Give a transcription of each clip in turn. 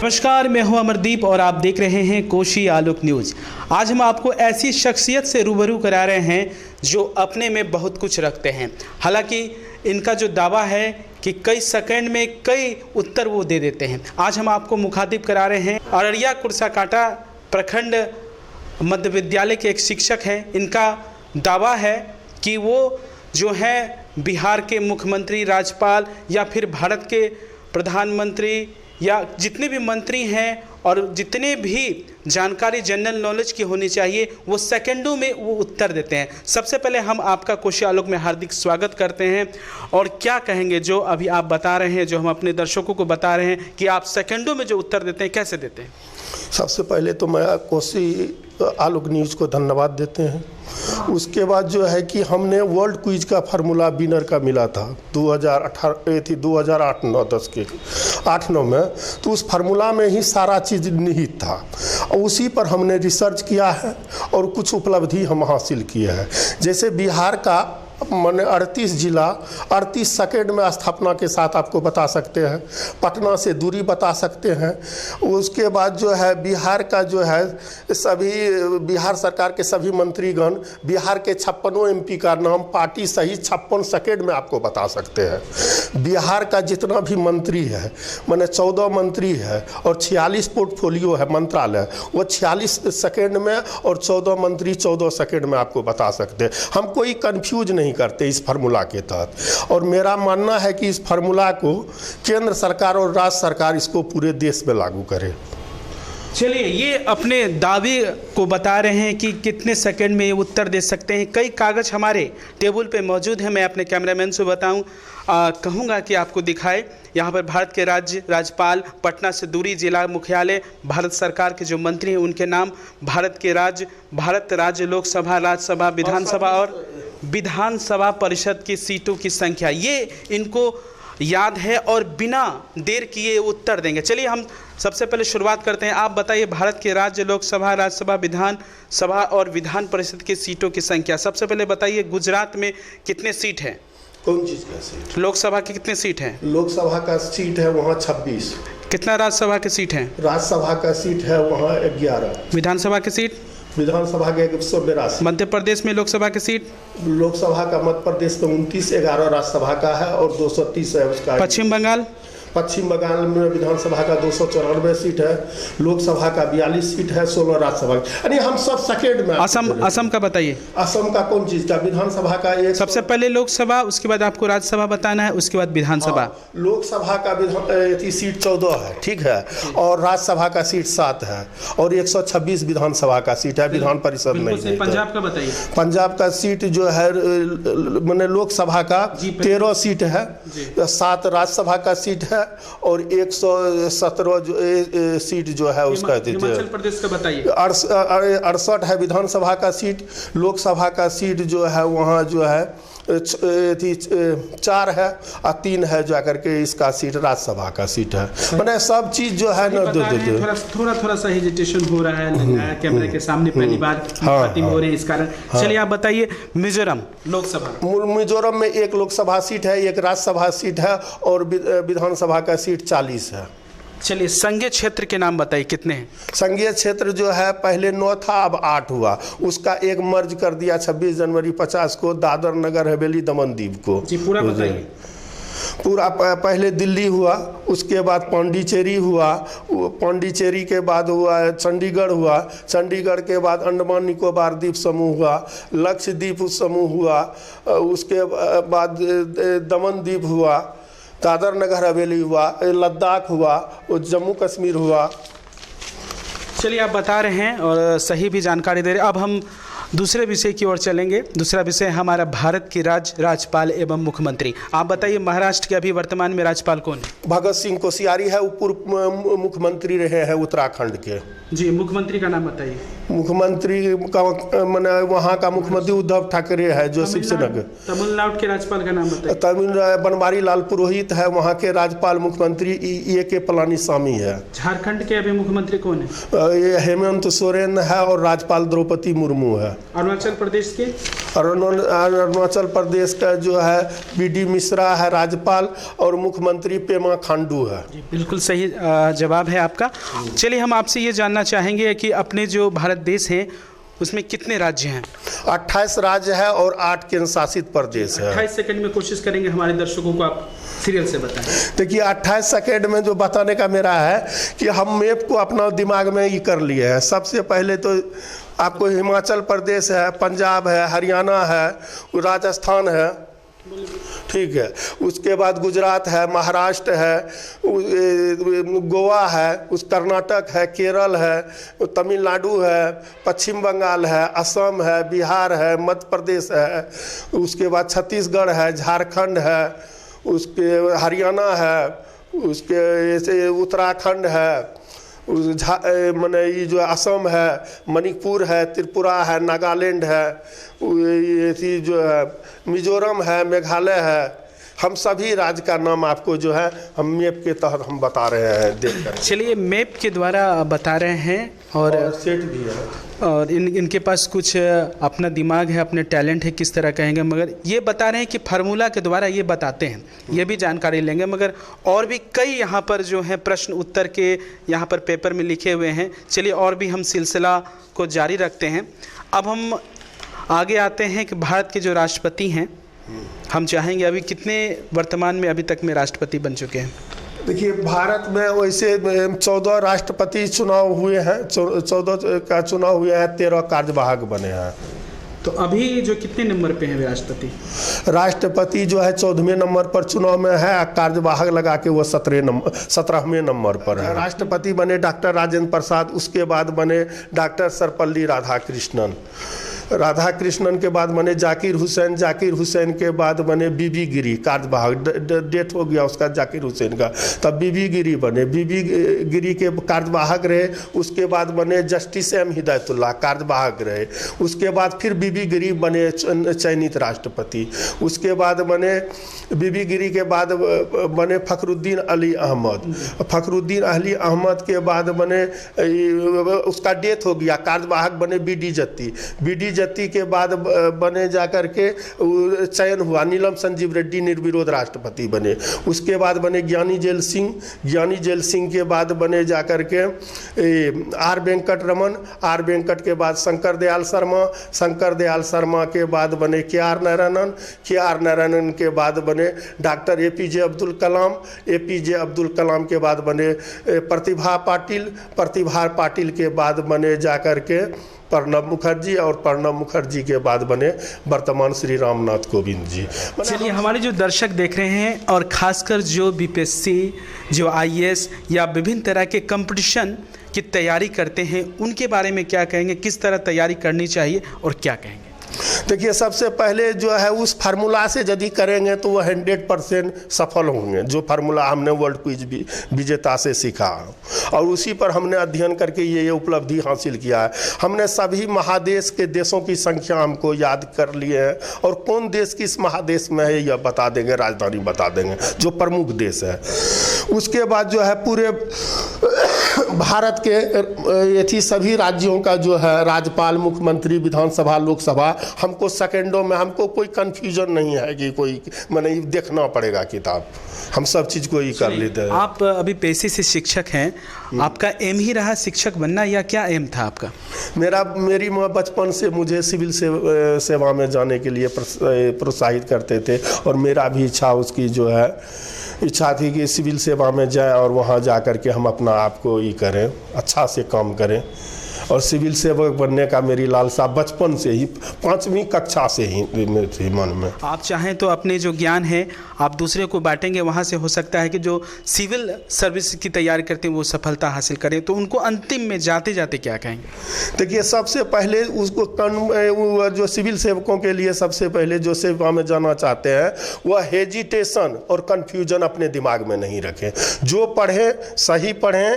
नमस्कार, मैं हूं अमरदीप और आप देख रहे हैं कोशी आलोक न्यूज़। आज हम आपको ऐसी शख्सियत से रूबरू करा रहे हैं जो अपने में बहुत कुछ रखते हैं। हालांकि इनका जो दावा है कि कई सेकंड में कई उत्तर वो दे देते हैं। आज हम आपको मुखातिब करा रहे हैं अररिया कुर्साकांटा प्रखंड मध्य विद्यालय के एक शिक्षक हैं। इनका दावा है कि वो जो है बिहार के मुख्यमंत्री, राज्यपाल या फिर भारत के प्रधानमंत्री या जितने भी मंत्री हैं और जितने भी जानकारी जनरल नॉलेज की होनी चाहिए वो सेकंडों में वो उत्तर देते हैं। सबसे पहले हम आपका कोशी आलोक में हार्दिक स्वागत करते हैं। और क्या कहेंगे जो अभी आप बता रहे हैं, जो हम अपने दर्शकों को बता रहे हैं कि आप सेकंडों में जो उत्तर देते हैं, कैसे देते हैं? सबसे पहले तो मैं कोशी आलोक न्यूज़ को धन्यवाद देते हैं। उसके बाद जो है कि हमने वर्ल्ड क्विज का फार्मूला विनर का मिला था 2008-9 के 8-9 में, तो उस फार्मूला में ही सारा चीज़ निहित था और उसी पर हमने रिसर्च किया है और कुछ उपलब्धि हम हासिल किए हैं। जैसे बिहार का मैंने 38 जिला 38 सेकेंड में स्थापना के साथ आपको बता सकते हैं। पटना से दूरी बता सकते हैं। उसके बाद जो है बिहार का जो है सभी बिहार सरकार के सभी मंत्रीगण, बिहार के 56 MP का नाम पार्टी सहित 56 सेकेंड में आपको बता सकते हैं। बिहार का जितना भी मंत्री है, मैंने 14 मंत्री है और 46 पोर्टफोलियो है मंत्रालय, वो 46 सेकेंड में और 14 मंत्री 14 सेकेंड में आपको बता सकते हैं। हम कोई कन्फ्यूज नहीं करते इस फार्मूला के तहत। और मेरा मानना है कि इस फार्मूला को केंद्र सरकार और राज्य सरकार इसको पूरे देश में लागू करे। चलिए, ये अपने दावे को बता रहे हैं कि कितने सेकंड में ये उत्तर दे सकते हैं। कई कागज़ हमारे टेबल पे मौजूद हैं। मैं अपने कैमरामैन से बताऊं, कहूँगा कि आपको दिखाए। यहाँ पर भारत के राज्यपाल, पटना से दूरी जिला मुख्यालय, भारत सरकार के जो मंत्री हैं उनके नाम, भारत राज्य लोकसभा, राज्यसभा, विधानसभा और विधानसभा परिषद की सीटों की संख्या, ये इनको याद है और बिना देर किए उत्तर देंगे। चलिए, हम सबसे पहले शुरुआत करते हैं। आप बताइए, भारत के राज्य लोकसभा, राज्यसभा, विधानसभा और विधान परिषद की सीटों की संख्या। सबसे पहले बताइए, गुजरात में कितने सीट हैं? कौन चीज़ का सीट? लोकसभा की कितने सीट हैं? लोकसभा का सीट है वहाँ 26। कितना राज्यसभा की सीट है? राज्यसभा का सीट है वहाँ 11। विधानसभा की सीट? विधानसभा के 182। मध्य प्रदेश में लोकसभा की सीट? लोकसभा का मध्य प्रदेश में 29, 11 राज्यसभा का है और 230 है उसका। पश्चिम बंगाल? पश्चिम बंगाल में विधानसभा का 294 सीट है, लोकसभा का 42 सीट है, 16 राज्यसभा। यानी हम सब सेकेंड में। असम का बताइए। असम का कौन चीज़ का? विधानसभा का एक। सबसे पहले लोकसभा, उसके बाद आपको राज्यसभा बताना है, उसके बाद विधानसभा। लोकसभा का सीट 14 है, ठीक है, और राज्यसभा का सीट 7 है और 126 विधानसभा का सीट है, विधान परिषद नहीं। पंजाब का बताइए। पंजाब का सीट जो है मैंने लोकसभा का 13 सीट है, 7 राज्यसभा का सीट है और 117 जो सीट जो है उसका। हिमाचल प्रदेश का बताइए। 68 है विधानसभा का सीट। लोकसभा का सीट जो है वहाँ जो है 4 है और 3 है जो करके इसका सीट राज्यसभा का सीट है। मैंने सब चीज़ जो है ना थोड़ा सा हेजिटेशन हो रहा है कैमरे के सामने, पहली बार खत्म हो रहे हैं इस कारण। चलिए, आप बताइए, मिजोरम लोकसभा। मिजोरम में 1 लोकसभा सीट है, 1 राज्यसभा सीट है और विधानसभा का सीट 40 है। चलिए, संघीय क्षेत्र के नाम बताइए, कितने हैं? संघीय क्षेत्र जो है पहले 9 था, अब 8 हुआ। उसका एक मर्ज कर दिया 26 जनवरी 50 को दादर नगर हवेली दमन दीव को। जी, पूरा बताइए। पूरा पहले दिल्ली हुआ, उसके बाद पांडिचेरी हुआ, पांडिचेरी के बाद हुआ चंडीगढ़ हुआ, चंडीगढ़ के बाद अंडमान निकोबार द्वीप समूह हुआ, लक्षद्वीप समूह हुआ, उसके बाद दमन द्वीप हुआ, दादर नगर हवेली हुआ, लद्दाख हुआ और जम्मू कश्मीर हुआ। चलिए, आप बता रहे हैं और सही भी जानकारी दे रहे हैं। अब हम दूसरे विषय की ओर चलेंगे। दूसरा विषय हमारा भारत के राज्यपाल एवं मुख्यमंत्री। आप बताइए, महाराष्ट्र के अभी वर्तमान में राज्यपाल कौन है? भगत सिंह कोश्यारी है, पूर्व मुख्यमंत्री रहे हैं उत्तराखंड के। जी, मुख्यमंत्री का नाम बताइए। मुख्यमंत्री का मैंने वहाँ का मुख्यमंत्री उद्धव ठाकरे है जो शिवसेना के। तमिलनाडु के राज्यपाल का नाम बताइए। तमिलनाडु बनवारी लाल पुरोहित है, वहाँ के राज्यपाल मुख्यमंत्री A.K. पलानीस्वामी है। झारखंड के अभी मुख्यमंत्री कौन है? ये हेमंत सोरेन है और राज्यपाल द्रौपदी मुर्मू है। अरुणाचल प्रदेश के अरुणाचल प्रदेश का जो है बीडी मिश्रा है राज्यपाल और मुख्यमंत्री पेमा खांडू है। बिल्कुल सही जवाब है आपका। चलिए हम आपसे ये जानना चाहेंगे कि अपने जो भारत देश है उसमें कितने राज्य हैं? 28 राज्य है और 8 केंद्र शासित प्रदेश है। 28 सेकंड में कोशिश करेंगे हमारे दर्शकों को आप सीरियल से बताएं। देखिए 28 सेकेंड में जो बताने का मेरा है कि हम मैप को अपना दिमाग में ही कर लिए हैं। सबसे पहले तो आपको हिमाचल प्रदेश है, पंजाब है, हरियाणा है, राजस्थान है, ठीक है। उसके बाद गुजरात है, महाराष्ट्र है, गोवा है, उस कर्नाटक है, केरल है, तमिलनाडु है, पश्चिम बंगाल है, असम है, बिहार है, मध्य प्रदेश है, उसके बाद छत्तीसगढ़ है, झारखंड है, उसके हरियाणा है, उसके ऐसे उत्तराखंड है, माने ये जो असम है, मणिपुर है, त्रिपुरा है, नागालैंड है, ये जो है मिजोरम है, मेघालय है। हम सभी राज्य का नाम आपको जो है हम मैप के तहत हम बता रहे हैं देखकर। चलिए मैप के द्वारा बता रहे हैं और सेट भी है और इनके पास कुछ अपना दिमाग है, अपने टैलेंट है, किस तरह कहेंगे, मगर ये बता रहे हैं कि फार्मूला के द्वारा ये बताते हैं, ये भी जानकारी लेंगे। मगर और भी कई यहाँ पर जो है प्रश्न उत्तर के यहाँ पर पेपर में लिखे हुए हैं। चलिए और भी हम सिलसिला को जारी रखते हैं। अब हम आगे आते हैं कि भारत के जो राष्ट्रपति हैं, हम चाहेंगे अभी कितने वर्तमान में अभी तक में राष्ट्रपति बन चुके हैं? देखिए भारत में वैसे 14 राष्ट्रपति चुनाव हुए हैं, 14 का चुनाव हुआ है, 13 कार्यवाहक बने हैं। तो अभी जो कितने नंबर पे हैं राष्ट्रपति? राष्ट्रपति जो है 14वें नंबर पर चुनाव में है, कार्यवाहक लगा के वो 17वें नंबर पर है। राष्ट्रपति बने डॉक्टर राजेंद्र प्रसाद, उसके बाद बने डॉक्टर सर्वपल्ली राधाकृष्णन के बाद बने जाकिर हुसैन के बाद बने बीबी गिरी कार्यवाहक, डेथ हो गया उसका जाकिर हुसैन का, तब बीबी गिरी बने, बीबी गिरी के कार्यवाहक रहे। उसके बाद बने जस्टिस एम हिदायतुल्लाह कार्यवाहक रहे। उसके बाद फिर बीबी गिरी बने चयनित राष्ट्रपति। उसके बाद बने बीबी गिरी के बाद बने फखरुद्दीन अली अहमद के बाद बने उसका डेथ हो गया, कार्यवाहक बने बीडी जत्ती के बाद बने जाकर के चयन हुआ, नीलम संजीव रेड्डी निर्विरोध राष्ट्रपति बने। उसके बाद बने ज्ञानी जेल सिंह के बाद बने जाकर के आर वेंकट के बाद शंकर दयाल शर्मा के बाद बने के आर नारायणन के बाद बने डॉक्टर एपीजे अब्दुल कलाम के बाद बने प्रतिभा पाटिल के बाद बने जाकर के प्रणब मुखर्जी के बाद बने वर्तमान श्री रामनाथ कोविंद जी। चलिए हमारे जो दर्शक देख रहे हैं और ख़ासकर जो बीपीएससी, जो आईएएस या विभिन्न तरह के कंपटीशन की तैयारी करते हैं, उनके बारे में क्या कहेंगे, किस तरह तैयारी करनी चाहिए और क्या कहेंगे? देखिए सबसे पहले जो है उस फार्मूला से यदि करेंगे तो वो 100% सफल होंगे। जो फार्मूला हमने वर्ल्ड क्विज विजेता से सीखा और उसी पर हमने अध्ययन करके ये उपलब्धि हासिल किया है। हमने सभी महादेश के देशों की संख्या हमको याद कर लिए हैं और कौन देश किस महादेश में है यह बता देंगे, राजधानी बता देंगे, जो प्रमुख देश है। उसके बाद जो है पूरे भारत के सभी राज्यों का जो है राज्यपाल, मुख्यमंत्री, विधानसभा, लोकसभा, हमको सेकेंडों में, हमको कोई कंफ्यूजन नहीं है कि कोई मैंने देखना पड़ेगा किताब, हम सब चीज़ को ही कर लेते हैं। आप अभी पेशे से शिक्षक हैं, आपका एम ही रहा शिक्षक बनना या क्या एम था आपका? मेरी माँ बचपन से मुझे सिविल सेवा में जाने के लिए प्रोत्साहित करते थे और मेरा भी इच्छा थी कि सिविल सेवा में जाएं और वहाँ जा कर के हम अपना आप को ही करें, अच्छा से काम करें। और सिविल सेवक बनने का मेरी लालसा बचपन से ही, 5वीं कक्षा से ही थी मन में। आप चाहें तो अपने जो ज्ञान है आप दूसरे को बांटेंगे, वहाँ से हो सकता है कि जो सिविल सर्विस की तैयारी करते हैं वो सफलता हासिल करें, तो उनको अंतिम में जाते जाते क्या कहेंगे? देखिए सबसे पहले उसको जो सिविल सेवकों के लिए सबसे पहले जो सेवा में जाना चाहते हैं वह हेजिटेशन और कन्फ्यूजन अपने दिमाग में नहीं रखें। जो पढ़ें सही पढ़ें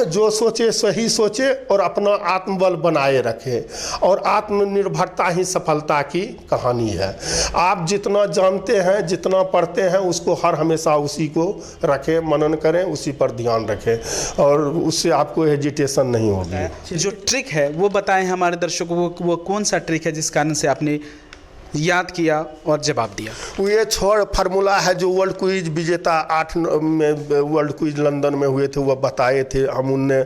जो सोचे सही सोचे और अपना आत्मबल बनाए रखे, और आत्मनिर्भरता ही सफलता की कहानी है। आप जितना जानते हैं, जितना पढ़ते हैं, उसको हर हमेशा उसी को रखें, मनन करें, उसी पर ध्यान रखें, और उससे आपको हेजिटेशन नहीं होगी। जो ट्रिक है वो बताएं हमारे दर्शकों को, वो कौन सा ट्रिक है जिस कारण से आपने याद किया और जवाब दिया? ये छोड़ फार्मूला है जो वर्ल्ड क्विज विजेता 8 में वर्ल्ड क्विज लंदन में हुए थे, वह बताए थे। हम उनने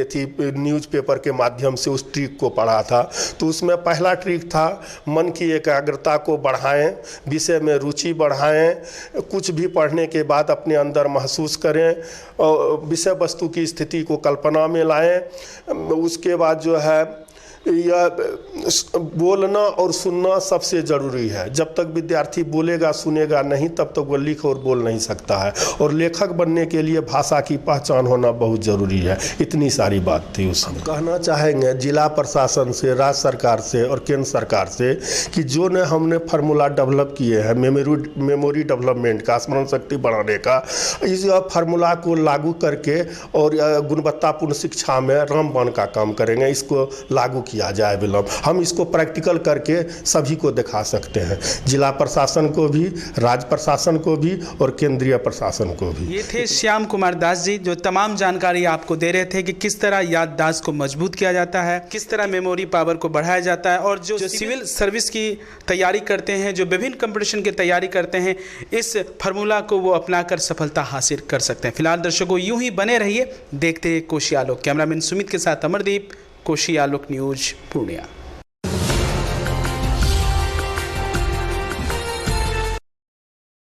थी न्यूज़पेपर के माध्यम से उस ट्रिक को पढ़ा था। तो उसमें पहला ट्रिक था, मन की एकाग्रता को बढ़ाएं, विषय में रुचि बढ़ाएं, कुछ भी पढ़ने के बाद अपने अंदर महसूस करें और विषय वस्तु की स्थिति को कल्पना में लाएं। उसके बाद जो है यह बोलना और सुनना सबसे ज़रूरी है। जब तक विद्यार्थी बोलेगा सुनेगा नहीं, तब तक वो लिख और बोल नहीं सकता है। और लेखक बनने के लिए भाषा की पहचान होना बहुत ज़रूरी है। इतनी सारी बात थी उसमें। कहना चाहेंगे जिला प्रशासन से, राज्य सरकार से और केंद्र सरकार से कि जो ने हमने फार्मूला डेवलप किए हैं मेमोरी डेवलपमेंट का, स्मरण शक्ति बढ़ाने का, इस फार्मूला को लागू करके और गुणवत्तापूर्ण शिक्षा में रामबाण का काम करेंगे। इसको लागू किया जाए विलंब। हम इसको प्रैक्टिकल करके सभी को दिखा सकते हैं, जिला प्रशासन को भी, राज्य प्रशासन को भी और केंद्रीय प्रशासन को भी। ये थे श्याम कुमार दास जी, जो तमाम जानकारी आपको दे रहे थे कि किस तरह याददाश्त को मजबूत किया जाता है, किस तरह मेमोरी पावर को बढ़ाया जाता है, और जो सिविल सर्विस की तैयारी करते हैं, जो विभिन्न कंपटीशन की तैयारी करते हैं, इस फार्मूला को वो अपनाकर सफलता हासिल कर सकते हैं। फिलहाल दर्शकों यूं ही बने रहिए, देखते हैं कोशी आलोक। कैमरामैन सुमित के साथ अमरदीप, कोशी आलोक न्यूज पूर्णिया।